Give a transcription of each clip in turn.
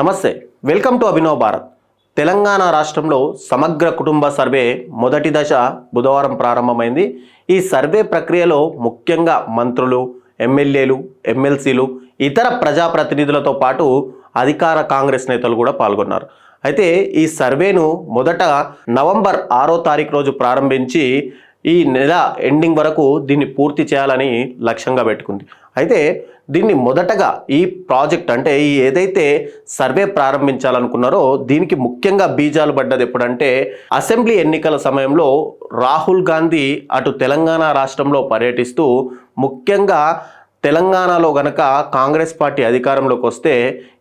నమస్తే, welcome to Abhinav Bharat. Telangana రాష్ట్రంలో సమగ్ర కుటుంబ సర్వే మొదటి దశ బుధవారం ప్రారంభమైంది. ఈ సర్వే ప్రక్రియలో ముఖ్యంగా మంత్రులు, ఎమ్మెల్యేలు, ఎమ్మెల్సీలు, ఇతర ప్రజాప్రతినిధులతో పాటు అధికార కాంగ్రెస్ నేతలు కూడా పాల్గొన్నారు. అయితే ఈ సర్వేను మొదట నవంబర్ 6వ తారీఖు రోజు ప్రారంభించి ఈ నెల ఎండింగ్ వరకు దీన్ని పూర్తి చేయాలని లక్ష్యంగా పెట్టుకుంది. అయితే దీన్ని మొదటగా ఈ ప్రాజెక్ట్ అంటే ఈ ఏదైతే సర్వే ప్రారంభించాలనుకున్నారో దీనికి ముఖ్యంగా బీజాలు పడ్డది ఎప్పుడంటే అసెంబ్లీ ఎన్నికల సమయంలో రాహుల్ గాంధీ అటు తెలంగాణ రాష్ట్రంలో పర్యటిస్తూ ముఖ్యంగా తెలంగాణలో గనక కాంగ్రెస్ పార్టీ అధికారంలోకి వస్తే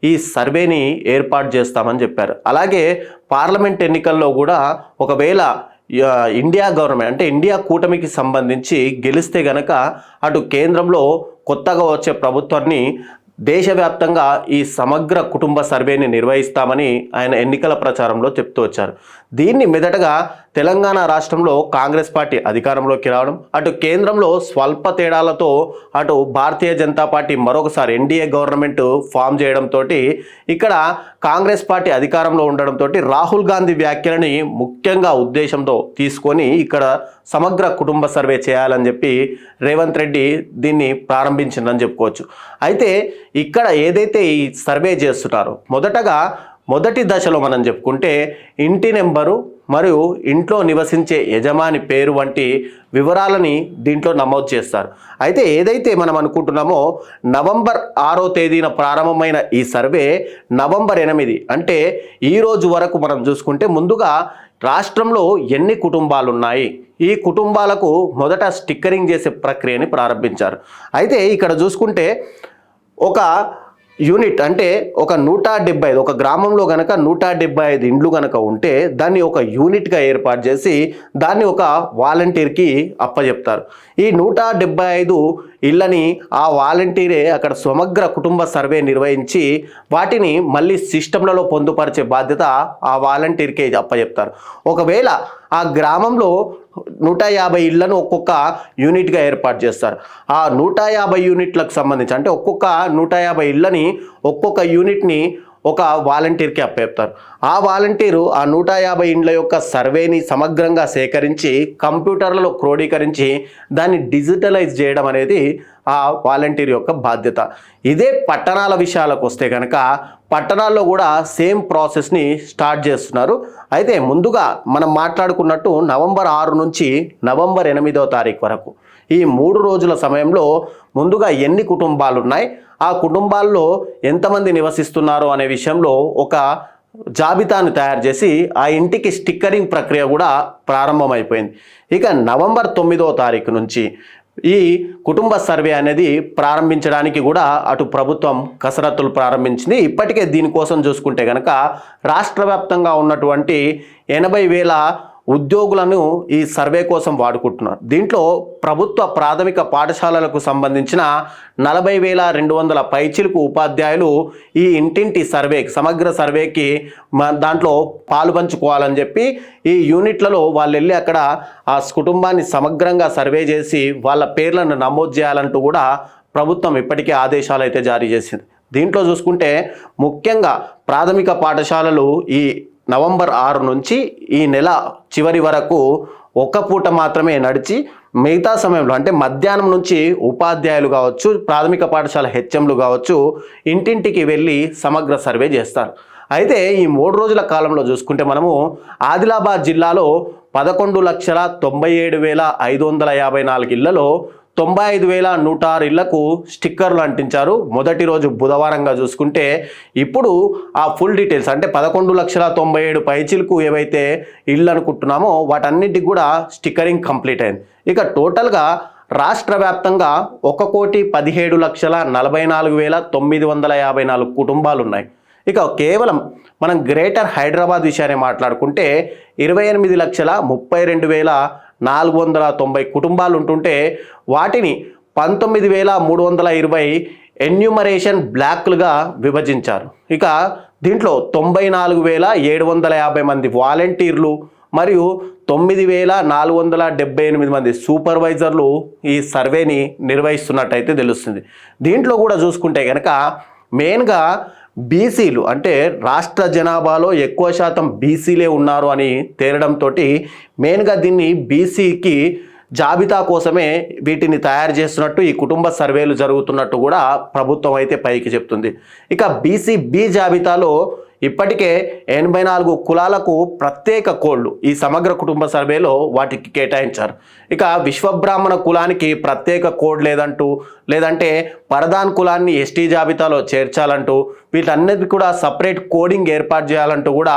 ఈ సర్వేని ఏర్పాటు చేస్తామని చెప్పారు. అలాగే పార్లమెంట్ ఎన్నికల్లో కూడా ఒకవేళ ఇండియా గవర్నమెంట్ అంటే ఇండియా కూటమికి సంబంధించి గెలిస్తే గనక అటు కేంద్రంలో కొత్తగా వచ్చే ప్రభుత్వాన్ని దేశవ్యాప్తంగా ఈ సమగ్ర కుటుంబ సర్వేని నిర్వహిస్తామని ఆయన ఎన్నికల ప్రచారంలో చెప్తూ వచ్చారు. దీన్ని మెదటగా తెలంగాణ రాష్ట్రంలో కాంగ్రెస్ పార్టీ అధికారంలోకి రావడం, అటు కేంద్రంలో స్వల్ప తేడాలతో అటు భారతీయ జనతా పార్టీ మరొకసారి ఎన్డీఏ గవర్నమెంట్ ఫామ్ చేయడంతో ఇక్కడ కాంగ్రెస్ పార్టీ అధికారంలో ఉండడంతో రాహుల్ గాంధీ వ్యాఖ్యలని ముఖ్యంగా ఉద్దేశంతో తీసుకొని ఇక్కడ సమగ్ర కుటుంబ సర్వే చేయాలని చెప్పి రేవంత్ రెడ్డి దీన్ని ప్రారంభించిందని చెప్పుకోవచ్చు. అయితే ఇక్కడ ఏదైతే ఈ సర్వే చేస్తున్నారో మొదటి దశలో మనం చెప్పుకుంటే ఇంటి నెంబరు మరియు ఇంట్లో నివసించే యజమాని పేరు వంటి వివరాలని దీంట్లో నమోదు చేస్తారు. అయితే ఏదైతే మనం అనుకుంటున్నామో నవంబర్ 6వ తేదీన ప్రారంభమైన ఈ సర్వే నవంబర్ 8 అంటే ఈ రోజు వరకు మనం చూసుకుంటే ముందుగా రాష్ట్రంలో ఎన్ని కుటుంబాలు ఉన్నాయి, ఈ కుటుంబాలకు మొదట స్టిక్కరింగ్ చేసే ప్రక్రియని ప్రారంభించారు. అయితే ఇక్కడ చూసుకుంటే ఒక యూనిట్ అంటే ఒక 175 ఒక గ్రామంలో గనక 175 ఇండ్లు గనక ఉంటే దాన్ని ఒక యూనిట్గా ఏర్పాటు చేసి దాన్ని ఒక వాలంటీర్కి అప్పచెప్తారు. ఈ 175 ఇళ్ళని ఆ వాలంటీరే అక్కడ సమగ్ర కుటుంబ సర్వే నిర్వహించి వాటిని మళ్ళీ సిస్టంలలో పొందుపరిచే బాధ్యత ఆ వాలంటీర్కే అప్పచెప్తారు. ఒకవేళ ఆ గ్రామంలో 150 ఇళ్లను ఒక్కొక్క యూనిట్గా ఏర్పాటు చేస్తారు. ఆ 150 యూనిట్లకు సంబంధించి అంటే ఒక్కొక్క 150 ఇళ్ళని ఒక్కొక్క యూనిట్ని ఒక వాలంటీర్కి అప్పచెప్తారు. ఆ వాలంటీరు ఆ 150 ఇండ్ల యొక్క సర్వేని సమగ్రంగా సేకరించి కంప్యూటర్లలో క్రోడీకరించి దాన్ని డిజిటలైజ్ చేయడం అనేది ఆ వాలంటీర్ యొక్క బాధ్యత. ఇదే పట్టణాల విషయాలకు వస్తే కనుక పట్టణాల్లో కూడా సేమ్ ప్రాసెస్ని స్టార్ట్ చేస్తున్నారు. అయితే ముందుగా మనం మాట్లాడుకున్నట్టు నవంబర్ 6 నుంచి నవంబర్ 8వ తారీఖు వరకు ఈ 3 రోజుల సమయంలో ముందుగా ఎన్ని కుటుంబాలు ఉన్నాయి, ఆ కుటుంబాల్లో ఎంతమంది నివసిస్తున్నారు అనే విషయంలో ఒక జాబితాను తయారు చేసి ఆ ఇంటికి స్టిక్కరింగ్ ప్రక్రియ కూడా ప్రారంభమైపోయింది. ఇక నవంబర్ 9వ తారీఖు నుంచి ఈ కుటుంబ సర్వే అనేది ప్రారంభించడానికి కూడా అటు ప్రభుత్వం కసరత్తులు ప్రారంభించింది. ఇప్పటికే దీనికోసం చూసుకుంటే కనుక రాష్ట్ర వ్యాప్తంగా ఉన్నటువంటి 80,000 ఉద్యోగులను ఈ సర్వే కోసం వాడుకుంటున్నారు. దీంట్లో ప్రభుత్వ ప్రాథమిక పాఠశాలలకు సంబంధించిన 40,200 పైచిలుకు ఉపాధ్యాయులు ఈ ఇంటింటి సర్వేకి సమగ్ర సర్వేకి దాంట్లో పాలు పంచుకోవాలని చెప్పి ఈ యూనిట్లలో వాళ్ళు వెళ్ళి అక్కడ ఆ కుటుంబాన్ని సమగ్రంగా సర్వే చేసి వాళ్ళ పేర్లను నమోదు చేయాలంటూ కూడా ప్రభుత్వం ఇప్పటికే ఆదేశాలు అయితే జారీ చేసింది. దీంట్లో చూసుకుంటే ముఖ్యంగా ప్రాథమిక పాఠశాలలు ఈ నవంబర్ 6 నుంచి ఈ నెల చివరి వరకు ఒక్క పూట మాత్రమే నడిచి మిగతా సమయంలో అంటే మధ్యాహ్నం నుంచి ఉపాధ్యాయులు కావచ్చు, ప్రాథమిక పాఠశాల హెచ్ఎంలు కావచ్చు ఇంటింటికి వెళ్ళి సమగ్ర సర్వే చేస్తారు. అయితే ఈ 3 రోజుల కాలంలో చూసుకుంటే మనము ఆదిలాబాద్ జిల్లాలో 11,97,554 ఇళ్లలో 95,106 ఇళ్లకు స్టిక్కర్లు అంటించారు. మొదటి రోజు బుధవారంగా చూసుకుంటే ఇప్పుడు ఆ ఫుల్ డీటెయిల్స్ అంటే 11,97,000 పైచిలకు ఏవైతే ఇళ్ళు అనుకుంటున్నామో వాటన్నిటికి కూడా స్టిక్కరింగ్ కంప్లీట్ అయింది. ఇక టోటల్గా రాష్ట్ర వ్యాప్తంగా 1,17,44,954 కుటుంబాలు ఉన్నాయి. ఇక కేవలం మనం గ్రేటర్ హైదరాబాద్ విషయాన్ని మాట్లాడుకుంటే 28,32,490 కుటుంబాలు ఉంటుంటే వాటిని 19,320 ఎన్యూమరేషన్ బ్లాక్లుగా విభజించారు. ఇక దీంట్లో 94,750 మంది వాలంటీర్లు మరియు 9,478 మంది సూపర్వైజర్లు ఈ సర్వేని నిర్వహిస్తున్నట్టయితే తెలుస్తుంది. దీంట్లో కూడా చూసుకుంటే కనుక మెయిన్గా బీసీలు అంటే రాష్ట్ర జనాభాలో ఎక్కువ శాతం బీసీలే ఉన్నారు అని తేలడంతో మెయిన్గా దీన్ని బీసీకి జాబితా కోసమే వీటిని తయారు చేస్తున్నట్టు ఈ కుటుంబ సర్వేలు జరుగుతున్నట్టు కూడా ప్రభుత్వం అయితే పైకి చెప్తుంది. ఇక బీసీ బి జాబితాలో ఇప్పటికే 84 కులాలకు ప్రత్యేక కోడ్లు ఈ సమగ్ర కుటుంబ సర్వేలో వాటికి కేటాయించారు. ఇక విశ్వబ్రాహ్మణ కులానికి ప్రత్యేక కోడ్ లేదంటే పరదాన్ కులాన్ని ఎస్టీ జాబితాలో చేర్చాలంటూ వీటన్నిటి కూడా సపరేట్ కోడింగ్ ఏర్పాటు చేయాలంటూ కూడా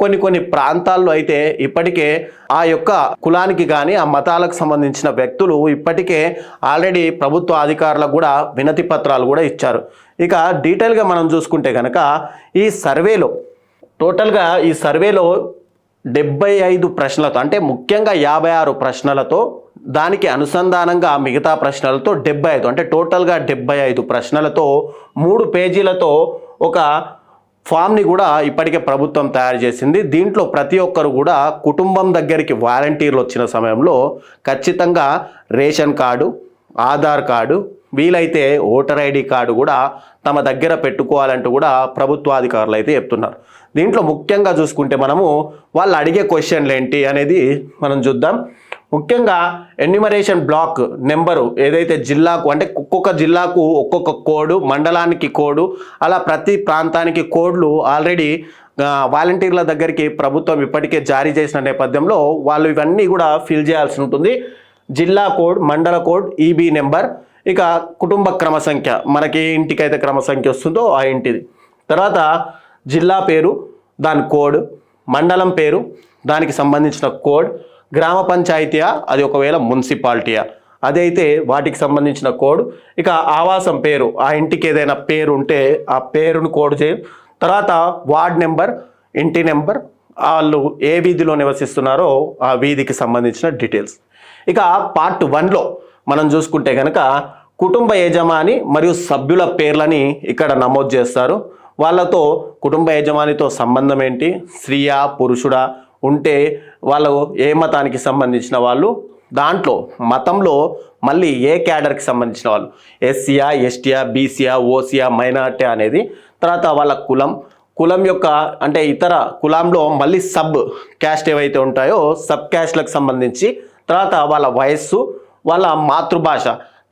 కొన్ని ప్రాంతాల్లో అయితే ఇప్పటికే ఆ యొక్క కులానికి కానీ ఆ మతాలకు సంబంధించిన వ్యక్తులు ఇప్పటికే ఆల్రెడీ ప్రభుత్వ అధికారులకు కూడా వినతి పత్రాలు కూడా ఇచ్చారు. ఇక డీటెయిల్గా మనం చూసుకుంటే కనుక ఈ సర్వేలో టోటల్గా ఈ సర్వేలో 75 ప్రశ్నలతో అంటే ముఖ్యంగా 56 ప్రశ్నలతో దానికి అనుసంధానంగా మిగతా ప్రశ్నలతో 75 అంటే టోటల్గా 75 ప్రశ్నలతో 3 పేజీలతో ఒక ఫామ్ని కూడా ఇప్పటికే ప్రభుత్వం తయారు చేసింది. దీంట్లో ప్రతి ఒక్కరు కూడా కుటుంబం దగ్గరికి వాలంటీర్లు వచ్చిన సమయంలో ఖచ్చితంగా రేషన్ కార్డు, ఆధార్ కార్డు, వీలైతే ఓటర్ ఐడి కార్డు కూడా తమ దగ్గర పెట్టుకోవాలంటూ కూడా ప్రభుత్వాధికారులు అయితే చెప్తున్నారు. దీంట్లో ముఖ్యంగా చూసుకుంటే మనము వాళ్ళు అడిగే క్వశ్చన్లు ఏంటి అనేది మనం చూద్దాం. ముఖ్యంగా ఎన్యూమరేషన్ బ్లాక్ నెంబరు ఏదైతే జిల్లాకు అంటే ఒక్కొక్క జిల్లాకు ఒక్కొక్క కోడు, మండలానికి కోడు, అలా ప్రతి ప్రాంతానికి కోడ్లు ఆల్రెడీ వాలంటీర్ల దగ్గరికి ప్రభుత్వం ఇప్పటికే జారీ చేసిన నేపథ్యంలో వాళ్ళు ఇవన్నీ కూడా ఫిల్ చేయాల్సి ఉంటుంది. జిల్లా కోడ్, మండల కోడ్, ఈబీ నెంబర్, ఇక కుటుంబ క్రమ సంఖ్య, మనకి ఏ ఇంటికైతే క్రమ సంఖ్య వస్తుందో ఆ ఇంటిది, తర్వాత జిల్లా పేరు దాని కోడ్, మండలం పేరు దానికి సంబంధించిన కోడ్, గ్రామ పంచాయతీయా అది ఒకవేళ మున్సిపాలిటీయా అదైతే వాటికి సంబంధించిన కోడ్, ఇక ఆవాసం పేరు ఆ ఇంటికి ఏదైనా పేరు ఉంటే ఆ పేరును కోడ్ చేయ, తర్వాత వార్డ్ నెంబర్, ఇంటి నెంబర్, వాళ్ళు ఏ వీధిలో నివసిస్తున్నారో ఆ వీధికి సంబంధించిన డీటెయిల్స్. ఇక పార్ట్ 1లో మనం చూసుకుంటే కనుక కుటుంబ యజమాని మరియు సభ్యుల పేర్లని ఇక్కడ నమోదు చేస్తారు. వాళ్ళతో కుటుంబ యజమానితో సంబంధం ఏంటి, స్త్రీయా పురుషుడా, ఉంటే వాళ్ళు ఏ మతానికి సంబంధించిన వాళ్ళు, దాంట్లో మతంలో మళ్ళీ ఏ క్యాడర్కి సంబంధించిన వాళ్ళు, ఎస్సీయా, ఎస్టీయా, బీసీయా, ఓసీయా, మైనార్టీ అనేది, తర్వాత వాళ్ళ కులం యొక్క అంటే ఇతర కులంలో మళ్ళీ సబ్ క్యాస్ట్ ఏవైతే ఉంటాయో సబ్ క్యాస్ట్లకు సంబంధించి, తర్వాత వాళ్ళ వయస్సు, వాళ్ళ మాతృభాష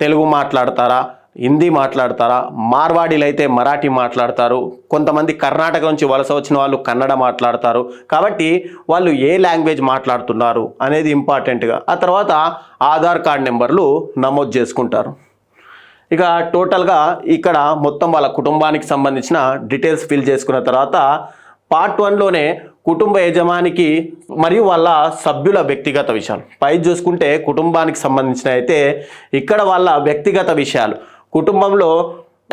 తెలుగు మాట్లాడతారా, హిందీ మాట్లాడతారా, మార్వాడీలు అయితే మరాఠీ మాట్లాడతారు, కొంతమంది కర్ణాటక నుంచి వలస వచ్చిన వాళ్ళు కన్నడ మాట్లాడతారు. కాబట్టి వాళ్ళు ఏ లాంగ్వేజ్ మాట్లాడుతున్నారు అనేది ఇంపార్టెంట్గా. ఆ తర్వాత ఆధార్ కార్డ్ నెంబర్లు నమోదు చేసుకుంటారు. ఇక టోటల్గా ఇక్కడ మొత్తం వాళ్ళ కుటుంబానికి సంబంధించిన డీటెయిల్స్ ఫిల్ చేసుకున్న తర్వాత పార్ట్ 1లోనే కుటుంబ యజమానికి మరియు వాళ్ళ సభ్యుల వ్యక్తిగత విషయాలు పై చూసుకుంటే కుటుంబానికి సంబంధించిన అయితే ఇక్కడ వాళ్ళ వ్యక్తిగత విషయాలు, కుటుంబంలో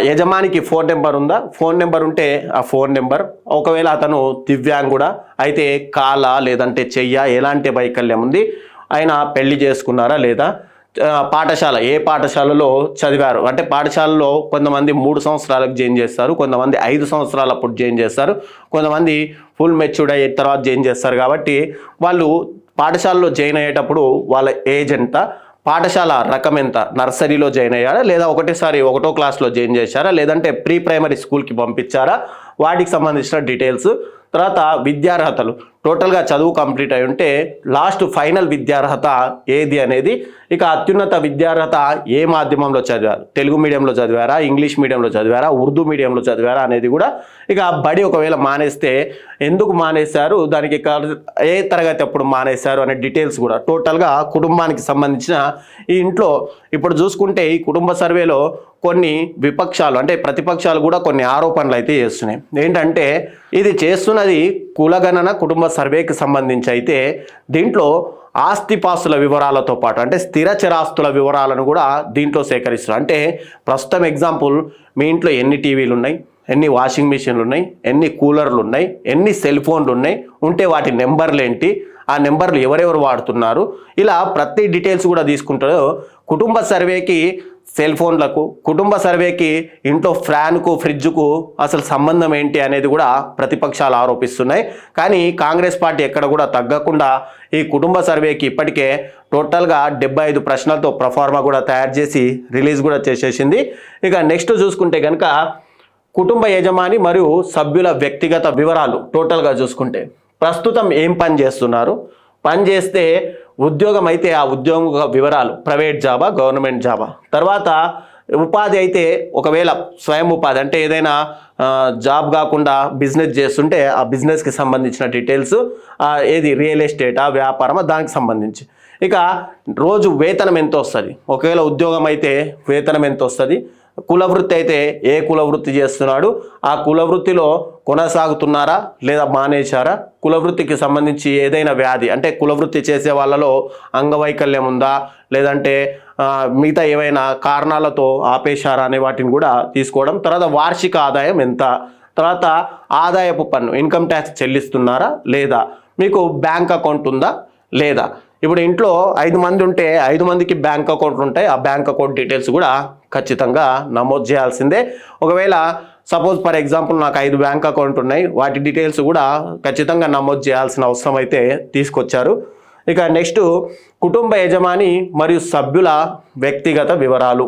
యజమానికి ఫోన్ నెంబర్ ఉందా, ఫోన్ నెంబర్ ఉంటే ఆ ఫోన్ నెంబర్, ఒకవేళ అతను దివ్యాంగుడా అయితే కాల లేదంటే చెయ్య ఎలాంటి వైకల్యం ఉంది, ఆయన పెళ్లి చేసుకున్నారా లేదా, పాఠశాల ఏ పాఠశాలలో చదివారు అంటే పాఠశాలలో కొంతమంది 3 సంవత్సరాలకు జాయిన్ చేస్తారు, కొంతమంది 5 సంవత్సరాలు అప్పుడు జాయిన్ చేస్తారు, కొంతమంది ఫుల్ మెచ్యూర్డ్ అయిన తర్వాత జాయిన్ చేస్తారు. కాబట్టి వాళ్ళు పాఠశాలలో జాయిన్ అయ్యేటప్పుడు వాళ్ళ ఏజ్ ఎంత, పాఠశాల రకం ఎంత, నర్సరీలో జాయిన్ అయ్యారా లేదా ఒకటేసారి 1వ క్లాస్లో జాయిన్ చేశారా లేదంటే ప్రీ ప్రైమరీ స్కూల్కి పంపించారా, వాటికి సంబంధించిన డీటెయిల్స్. తర్వాత విద్యార్హతలు టోటల్గా చదువు కంప్లీట్ అయి ఉంటే లాస్ట్ ఫైనల్ విద్యార్హత ఏది అనేది, ఇక అత్యున్నత విద్యార్హత ఏ మాధ్యమంలో చదివారు, తెలుగు మీడియంలో చదివారా, ఇంగ్లీష్ మీడియంలో చదివారా, ఉర్దూ మీడియంలో చదివారా అనేది కూడా, ఇక బడి ఒకవేళ మానేస్తే ఎందుకు మానేశారు, దానికి ఏ తరగతి అప్పుడు మానేశారు అనే డీటెయిల్స్ కూడా టోటల్గా కుటుంబానికి సంబంధించిన. ఈ ఇంట్లో ఇప్పుడు చూసుకుంటే ఈ కుటుంబ సర్వేలో కొన్ని విపక్షాలు అంటే ప్రతిపక్షాలు కూడా కొన్ని ఆరోపణలు అయితే చేస్తున్నాయి. ఏంటంటే ఇది చేస్తున్నది కులగణన కుటుంబ సర్వేకి సంబంధించి అయితే దీంట్లో ఆస్తిపాస్తుల వివరాలతో పాటు అంటే స్థిర చరాస్తుల వివరాలను కూడా దీంట్లో సేకరిస్తున్నారు. అంటే ప్రస్తుతం ఎగ్జాంపుల్ మీ ఇంట్లో ఎన్ని టీవీలు ఉన్నాయి, ఎన్ని వాషింగ్ మిషన్లు ఉన్నాయి, ఎన్ని కూలర్లు ఉన్నాయి, ఎన్ని సెల్ ఫోన్లు ఉన్నాయి, ఉంటే వాటి నెంబర్లు ఏంటి, ఆ నెంబర్లు ఎవరెవరు వాడుతున్నారు, ఇలా ప్రతి డీటెయిల్స్ కూడా తీసుకుంటారు. కుటుంబ సర్వేకి సెల్ ఫోన్లకు, కుటుంబ సర్వేకి ఇంట్లో ఫ్యాన్కు ఫ్రిడ్జ్కు అసలు సంబంధం ఏంటి అనేది కూడా ప్రతిపక్షాలు ఆరోపిస్తున్నాయి. కానీ కాంగ్రెస్ పార్టీ ఎక్కడ కూడా తగ్గకుండా ఈ కుటుంబ సర్వేకి ఇప్పటికే టోటల్గా 75 ప్రశ్నలతో ప్రొఫార్మా కూడా తయారు చేసి రిలీజ్ కూడా చేసేసింది. ఇక నెక్స్ట్ చూసుకుంటే కనుక కుటుంబ యజమాని మరియు సభ్యుల వ్యక్తిగత వివరాలు టోటల్గా చూసుకుంటే ప్రస్తుతం ఏం పని చేస్తున్నారు, పని చేస్తే ఉద్యోగం అయితే ఆ ఉద్యోగం వివరాలు, ప్రైవేట్ జాబా గవర్నమెంట్ జాబా, తర్వాత ఉపాధి అయితే ఒకవేళ స్వయం ఉపాధి అంటే ఏదైనా జాబ్ కాకుండా బిజినెస్ చేస్తుంటే ఆ బిజినెస్కి సంబంధించిన డీటెయిల్స్, ఏది రియల్ ఎస్టేటా వ్యాపారమా దానికి సంబంధించి. ఇక రోజు వేతనం ఎంత వస్తుంది, ఒకవేళ ఉద్యోగం అయితే వేతనం ఎంత వస్తుంది, కులవృత్తి అయితే ఏ కులవృత్తి చేస్తున్నాడు, ఆ కులవృత్తిలో కొనసాగుతున్నారా లేదా మానేశారా, కులవృత్తికి సంబంధించి ఏదైనా వ్యాధి అంటే కులవృత్తి చేసే వాళ్ళలో అంగవైకల్యం ఉందా లేదంటే మిగతా ఏవైనా కారణాలతో ఆపేశారా అనే వాటిని కూడా తీసుకోవడం. తర్వాత వార్షిక ఆదాయం ఎంత, తర్వాత ఆదాయపు పన్ను ఇన్కమ్ ట్యాక్స్ చెల్లిస్తున్నారా లేదా, మీకు బ్యాంక్ అకౌంట్ ఉందా లేదా. ఇప్పుడు ఇంట్లో 5 మంది ఉంటే 5 మందికి బ్యాంక్ అకౌంట్లు ఉంటాయి, ఆ బ్యాంక్ అకౌంట్ డీటెయిల్స్ కూడా ఖచ్చితంగా నమోదు చేయాల్సిందే. ఒకవేళ సపోజ్ ఫర్ ఎగ్జాంపుల్ నాకు 5 బ్యాంక్ అకౌంట్ ఉన్నాయి, వాటి డీటెయిల్స్ కూడా ఖచ్చితంగా నమోదు చేయాల్సిన అవసరం అయితే తీసుకొచ్చారు. ఇక నెక్స్ట్ కుటుంబ యజమాని మరియు సభ్యుల వ్యక్తిగత వివరాలు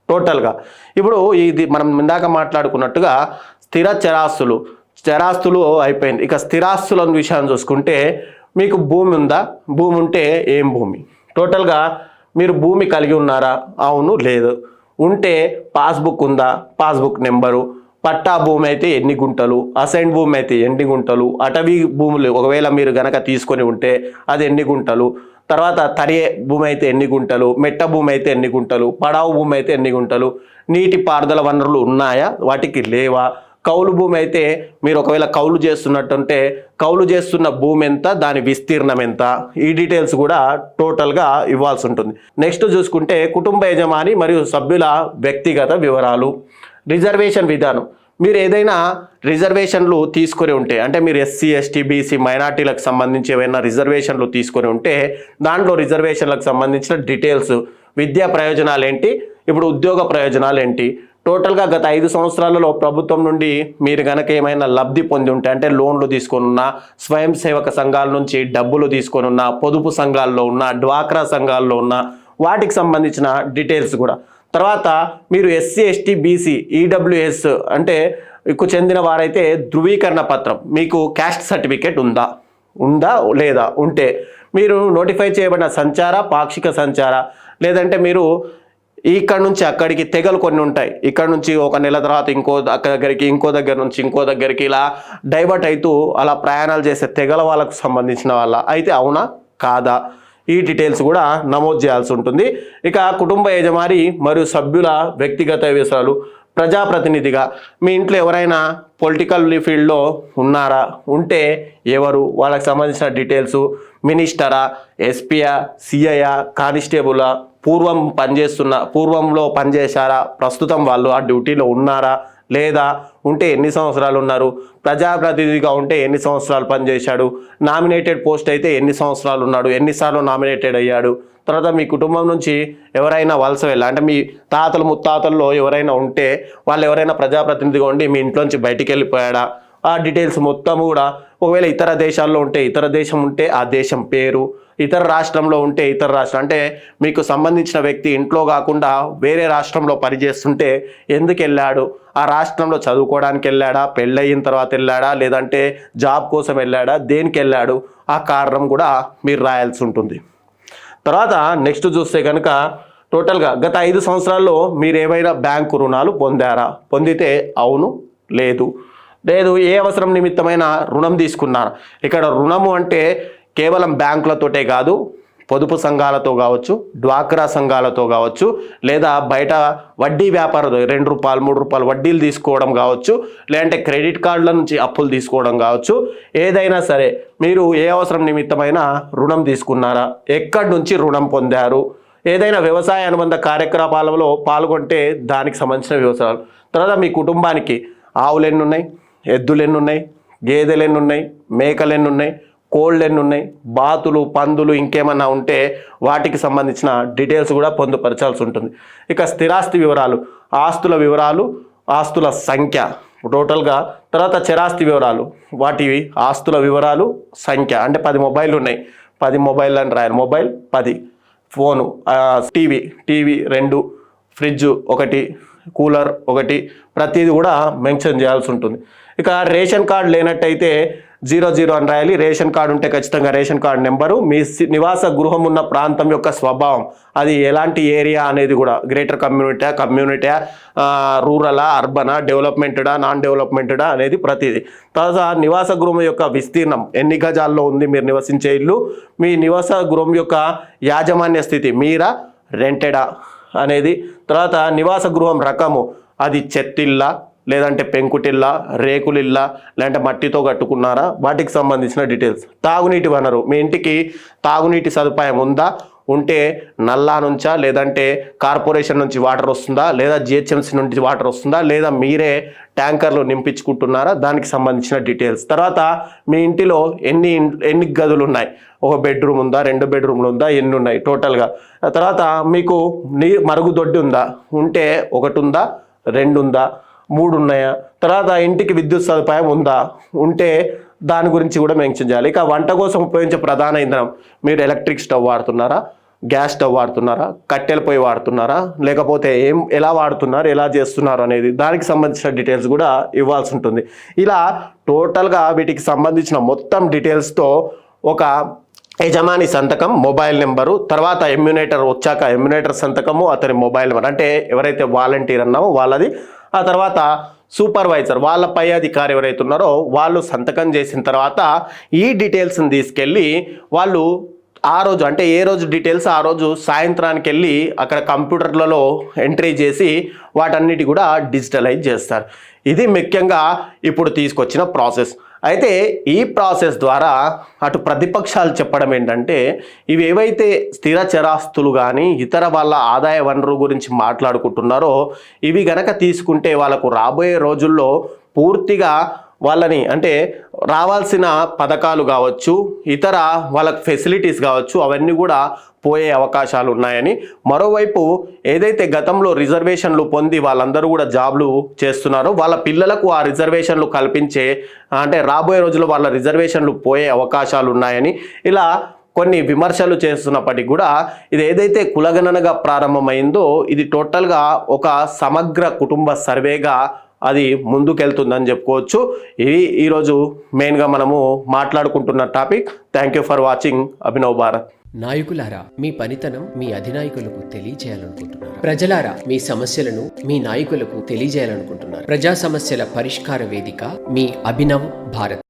టోటల్గా. ఇప్పుడు ఇది మనం ఇందాక మాట్లాడుకున్నట్టుగా స్థిర చరాస్తులు అయిపోయింది. ఇక స్థిరాస్తుల విషయాన్ని చూసుకుంటే మీకు భూమి ఉందా, భూమి ఉంటే ఏం భూమి, టోటల్గా మీరు భూమి కలిగి ఉన్నారా, అవును లేదు, ఉంటే పాస్బుక్ ఉందా, పాస్బుక్ నెంబరు, పట్టా భూమి అయితే ఎన్ని గుంటలు, అసైన్ భూమి అయితే ఎన్ని గుంటలు, అటవీ భూములు ఒకవేళ మీరు గనక తీసుకొని ఉంటే అది ఎన్ని గుంటలు, తర్వాత తరియే భూమి అయితే ఎన్ని గుంటలు, మెట్ట భూమి అయితే ఎన్ని గుంటలు, పడావు భూమి అయితే ఎన్ని గుంటలు, నీటి పారుదల వనరులు ఉన్నాయా వాటికి లేవా, కౌలు భూమి అయితే మీరు ఒకవేళ కౌలు చేస్తున్నట్టుంటే కౌలు చేస్తున్న భూమి ఎంత, దాని విస్తీర్ణం ఎంత, ఈ డీటెయిల్స్ కూడా టోటల్గా ఇవ్వాల్సి ఉంటుంది. నెక్స్ట్ చూసుకుంటే కుటుంబ యజమాని మరియు సభ్యుల వ్యక్తిగత వివరాలు. రిజర్వేషన్ విధానం, మీరు ఏదైనా రిజర్వేషన్లు తీసుకొని ఉంటే అంటే మీరు ఎస్సీ ఎస్టీ బీసీ మైనార్టీలకు సంబంధించి ఏవైనా రిజర్వేషన్లు తీసుకొని ఉంటే దాంట్లో రిజర్వేషన్లకు సంబంధించిన డీటెయిల్స్, విద్యా ప్రయోజనాలు ఏంటి, ఇప్పుడు ఉద్యోగ ప్రయోజనాలు ఏంటి, టోటల్గా గత 5 సంవత్సరాలలో ప్రభుత్వం నుండి మీరు కనుక ఏమైనా లబ్ధి పొంది ఉంటే అంటే లోన్లు తీసుకొని ఉన్నా, స్వయం సేవక సంఘాల నుంచి డబ్బులు తీసుకొని ఉన్నా, పొదుపు సంఘాల్లో ఉన్న, డ్వాక్రా సంఘాల్లో ఉన్న వాటికి సంబంధించిన డీటెయిల్స్ కూడా. తర్వాత మీరు ఎస్సీ ఎస్టీ బీసీ ఈడబ్ల్యూఎస్ అంటే మీకు చెందిన వారైతే ధృవీకరణ పత్రం, మీకు క్యాస్ట్ సర్టిఫికేట్ ఉందా లేదా, ఉంటే మీరు నోటిఫై చేయబడిన సంచార పాక్షిక సంచార లేదంటే మీరు ఇక్కడ నుంచి అక్కడికి తెగలు కొన్ని ఉంటాయి, ఇక్కడ నుంచి ఒక నెల తర్వాత ఇంకో దగ్గరికి, ఇంకో దగ్గర నుంచి ఇంకో దగ్గరికి ఇలా డైవర్ట్ అవుతూ అలా ప్రయాణాలు చేసే తెగల వాళ్ళకు సంబంధించిన వాళ్ళ అయితే అవునా కాదా, ఈ డీటెయిల్స్ కూడా నమోదు చేయాల్సి ఉంటుంది. ఇక కుటుంబ యజమాని మరియు సభ్యుల వ్యక్తిగత వివరాలు. ప్రజాప్రతినిధిగా మీ ఇంట్లో ఎవరైనా పొలిటికల్ ఫీల్డ్లో ఉన్నారా, ఉంటే ఎవరు, వాళ్ళకి సంబంధించిన డీటెయిల్స్, మినిస్టరా, ఎస్పీయా, సిఐయా, కానిస్టేబులా, పూర్వంలో పనిచేశారా, ప్రస్తుతం వాళ్ళు ఆ డ్యూటీలో ఉన్నారా లేదా, ఉంటే ఎన్ని సంవత్సరాలు ఉన్నారు, ప్రజాప్రతినిధిగా ఉంటే ఎన్ని సంవత్సరాలు పనిచేశాడు, నామినేటెడ్ పోస్ట్ అయితే ఎన్ని సంవత్సరాలు ఉన్నాడు, ఎన్నిసార్లు నామినేటెడ్ అయ్యాడు, తర్వాత మీ కుటుంబం నుంచి ఎవరైనా వలస వెళ్ళా అంటే మీ తాతలు ముత్తాతల్లో ఎవరైనా ఉంటే వాళ్ళు ఎవరైనా ప్రజాప్రతినిధిగా ఉండి మీ ఇంట్లోంచి బయటికి వెళ్ళిపోయాడా, ఆ డీటెయిల్స్ మొత్తం కూడా. ఒకవేళ ఇతర దేశాల్లో ఉంటే ఇతర దేశం ఉంటే ఆ దేశం పేరు, ఇతర రాష్ట్రంలో ఉంటే ఇతర రాష్ట్రం అంటే మీకు సంబంధించిన వ్యక్తి ఇంట్లో కాకుండా వేరే రాష్ట్రంలో పనిచేస్తుంటే ఎందుకు వెళ్ళాడు, ఆ రాష్ట్రంలో చదువుకోవడానికి వెళ్ళాడా, పెళ్ళయిన తర్వాత వెళ్ళాడా లేదంటే జాబ్ కోసం వెళ్ళాడా, దేనికి వెళ్ళాడు, ఆ కారణం కూడా మీరు రాయాల్సి ఉంటుంది. తర్వాత నెక్స్ట్ చూస్తే కనుక టోటల్గా గత 5 సంవత్సరాల్లో మీరు ఏమైనా బ్యాంకు రుణాలు పొందారా, పొందితే అవును లేదు, ఏ అవసరం నిమిత్తమైన రుణం తీసుకున్నారా. ఇక్కడ రుణము అంటే కేవలం బ్యాంకులతోటే కాదు, పొదుపు సంఘాలతో కావచ్చు, డ్వాక్రా సంఘాలతో కావచ్చు, లేదా బయట వడ్డీ వ్యాపారం 2 రూపాయలు 3 రూపాయలు వడ్డీలు తీసుకోవడం కావచ్చు, లేదంటే క్రెడిట్ కార్డుల నుంచి అప్పులు తీసుకోవడం కావచ్చు, ఏదైనా సరే మీరు ఏ అవసరం నిమిత్తమైన రుణం తీసుకున్నారా, ఎక్కడి నుంచి రుణం పొందారు, ఏదైనా వ్యవసాయ అనుబంధ కార్యకలాపాలలో పాల్గొంటే దానికి సంబంధించిన వివరాలు. తర్వాత మీ కుటుంబానికి ఆవులు ఎన్ని ఉన్నాయి, ఎద్దులు ఎన్ని ఉన్నాయి, గేదెలు ఎన్ని ఉన్నాయి, మేకలు ఎన్ని ఉన్నాయి, కోళ్ళు ఎన్ని ఉన్నాయి, బాతులు పందులు ఇంకేమన్నా ఉంటే వాటికి సంబంధించిన డీటెయిల్స్ కూడా పొందుపరచాల్సి ఉంటుంది. ఇక స్థిరాస్తి వివరాలు, ఆస్తుల వివరాలు, ఆస్తుల సంఖ్య టోటల్గా. తర్వాత చరాస్తి వివరాలు, వాటివి ఆస్తుల వివరాలు సంఖ్య అంటే 10 మొబైల్ ఉన్నాయి, 10 మొబైల్ అని రాయాలి, mobile 10, phone, TV 2, fridge 1, cooler ఒకటి, ప్రతిదీ కూడా మెన్షన్ చేయాల్సి ఉంటుంది. ఇక రేషన్ కార్డు లేనట్టయితే 00 అని రాయాలి. రేషన్ కార్డు ఉంటే ఖచ్చితంగా రేషన్ కార్డు నెంబరు, మీ నివాస గృహం ఉన్న ప్రాంతం యొక్క స్వభావం, అది ఎలాంటి ఏరియా అనేది కూడా, గ్రేటర్ కమ్యూనిటీ రూరలా, అర్బనా, డెవలప్మెంటెడా, నాన్ డెవలప్మెంటెడా అనేది ప్రతిదీ. తర్వాత నివాస గృహం యొక్క విస్తీర్ణం, ఎన్ని గజాల్లో ఉంది మీరు నివసించే ఇల్లు, మీ నివాస గృహం యొక్క యాజమాన్య స్థితి, మీరా రెంటెడా అనేది. తర్వాత నివాస గృహం రకము, అది చెత్తిల్లా, లేదంటే పెంకుటిల్లా, రేకులిల్లా, లేదంటే మట్టితో కట్టుకున్నారా, వాటికి సంబంధించిన డీటెయిల్స్. తాగునీటి వనరు, మీ ఇంటికి తాగునీటి సదుపాయం ఉందా, ఉంటే నల్లా నుంచా, లేదంటే కార్పొరేషన్ నుంచి వాటర్ వస్తుందా, లేదా జిహెచ్ఎంసీ నుంచి వాటర్ వస్తుందా, లేదా మీరే ట్యాంకర్లు నింపించుకుంటున్నారా, దానికి సంబంధించిన డీటెయిల్స్. తర్వాత మీ ఇంటిలో ఎన్ని గదులు ఉన్నాయి, ఒక బెడ్రూమ్ ఉందా, 2 బెడ్రూమ్లు ఉందా, ఎన్ని ఉన్నాయి టోటల్గా. తర్వాత మీకు మరుగుదొడ్డి ఉందా, ఉంటే 1 ఉందా, 2 ఉందా, 3 ఉన్నాయా. తర్వాత ఇంటికి విద్యుత్ సదుపాయం ఉందా, ఉంటే దాని గురించి కూడా మెన్షన్ చేయాలి. ఇక వంట కోసం ఉపయోగించే ప్రధాన ఇంధనం, మీరు ఎలక్ట్రిక్ స్టవ్ వాడుతున్నారా, గ్యాస్ స్టవ్ వాడుతున్నారా, కట్టెల పొయ్యి వాడుతున్నారా, లేకపోతే ఎలా వాడుతున్నారు, ఎలా చేస్తున్నారు అనేది, దానికి సంబంధించిన డీటెయిల్స్ కూడా ఇవ్వాల్సి ఉంటుంది. ఇలా టోటల్గా వీటికి సంబంధించిన మొత్తం డీటెయిల్స్తో ఒక యజమాని సంతకం, మొబైల్ నెంబరు, తర్వాత ఎమ్యునేటర్ వచ్చాక ఎమ్యునేటర్ సంతకము, అతని మొబైల్ నెంబర్, అంటే ఎవరైతే వాలంటీర్ అన్నామో వాళ్ళది. ఆ తర్వాత సూపర్వైజర్, వాళ్ళ పై అధికారి ఎవరైతే ఉన్నారో వాళ్ళు సంతకం చేసిన తర్వాత ఈ డీటెయిల్స్ని తీసుకెళ్ళి వాళ్ళు ఆ రోజు, అంటే ఏ రోజు డీటెయిల్స్ ఆ రోజు సాయంత్రానికి వెళ్ళి అక్కడ కంప్యూటర్లలో ఎంట్రీ చేసి వాటన్నిటి కూడా డిజిటలైజ్ చేస్తారు. ఇది ముఖ్యంగా ఇప్పుడు తీసుకొచ్చిన ప్రాసెస్. అయితే ఈ ప్రాసెస్ ద్వారా అటు ప్రతిపక్షాలు చెప్పడం ఏంటంటే, ఇవి ఏవైతే స్థిర చరాస్తులు కానీ ఇతర వాళ్ళ ఆదాయ వనరు గురించి మాట్లాడుకుంటున్నారో, ఇవి గనక తీసుకుంటే వాళ్ళకు రాబోయే రోజుల్లో పూర్తిగా వాళ్ళని, అంటే రావాల్సిన పథకాలు కావచ్చు, ఇతర వాళ్ళకి ఫెసిలిటీస్ కావచ్చు, అవన్నీ కూడా పోయే అవకాశాలు ఉన్నాయని. మరోవైపు ఏదైతే గతంలో రిజర్వేషన్లు పొంది వాళ్ళందరూ కూడా జాబ్లు చేస్తున్నారో వాళ్ళ పిల్లలకు ఆ రిజర్వేషన్లు కల్పించే, అంటే రాబోయే రోజుల్లో వాళ్ళ రిజర్వేషన్లు పోయే అవకాశాలు ఉన్నాయని ఇలా కొన్ని విమర్శలు చేస్తున్నప్పటికీ కూడా ఇది ఏదైతే కులగణనగా ప్రారంభమైందో ఇది టోటల్గా ఒక సమగ్ర కుటుంబ సర్వేగా అది ముందుకెళ్తుందని చెప్పుకోవచ్చు. ఇది ఈరోజు మెయిన్గా మనము మాట్లాడుకుంటున్న topic. Thank you for watching Abhinav Bharat. నాయకులారా, మీ పనితనం మీ అధినాయకులకు తెలియజేయాలనుకుంటున్నారు. ప్రజలారా, మీ సమస్యలను మీ నాయకులకు తెలియజేయాలనుకుంటున్నారు. ప్రజా సమస్యల పరిష్కార వేదిక మీ అభినవ్ భారత్.